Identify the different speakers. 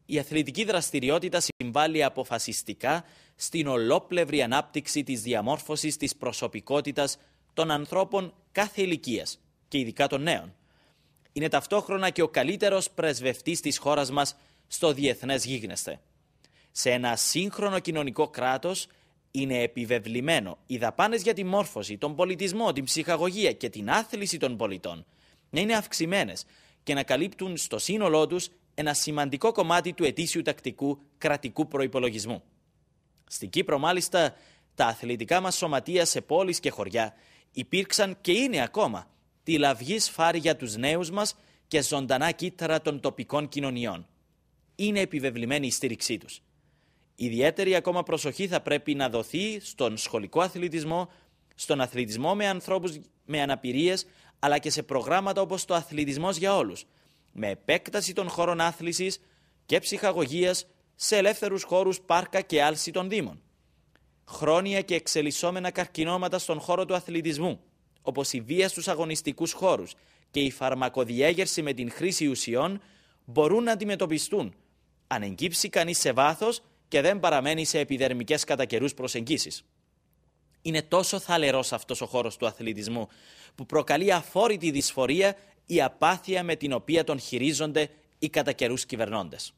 Speaker 1: Η αθλητική δραστηριότητα συμβάλλει αποφασιστικά στην ολόπλευρη ανάπτυξη της διαμόρφωσης της προσωπικότητας των ανθρώπων κάθε ηλικίας και ειδικά των νέων. Είναι ταυτόχρονα και ο καλύτερος πρεσβευτής της χώρας μας στο διεθνές γίγνεσθε. Σε ένα σύγχρονο κοινωνικό κράτος είναι επιβεβλημένο οι δαπάνες για τη μόρφωση, τον πολιτισμό, την ψυχαγωγία και την άθληση των πολιτών να είναι αυξημένες και να καλύπτουν στο σύνολό τους ένα σημαντικό κομμάτι του ετήσιου τακτικού κρατικού προϋπολογισμού. Στην Κύπρο, μάλιστα, τα αθλητικά μας σωματεία σε πόλεις και χωριά υπήρξαν και είναι ακόμα τη λαυγή σφάρι για τους νέους μας και ζωντανά κύτταρα των τοπικών κοινωνιών. Είναι επιβεβλημένη η στήριξή τους. Ιδιαίτερη ακόμα προσοχή θα πρέπει να δοθεί στον σχολικό αθλητισμό, στον αθλητισμό με ανθρώπους με αναπηρίες, αλλά και σε προγράμματα όπως το Αθλητισμός για Όλους, με επέκταση των χώρων άθλησης και ψυχαγωγίας σε ελεύθερους χώρους, πάρκα και άλση των δήμων. Χρόνια και εξελισσόμενα καρκινώματα στον χώρο του αθλητισμού, όπως η βία στους αγωνιστικούς χώρους και η φαρμακοδιέγερση με την χρήση ουσιών, μπορούν να αντιμετωπιστούν αν εγκύψει κανείς σε βάθος και δεν παραμένει σε επιδερμικές κατά καιρούς προσεγγίσεις. Είναι τόσο θαλερός αυτός ο χώρος του αθλητισμού που προκαλεί αφόρητη δυσφορία η απάθεια με την οποία τον χειρίζονται οι κατά καιρούς κυβερνώντες.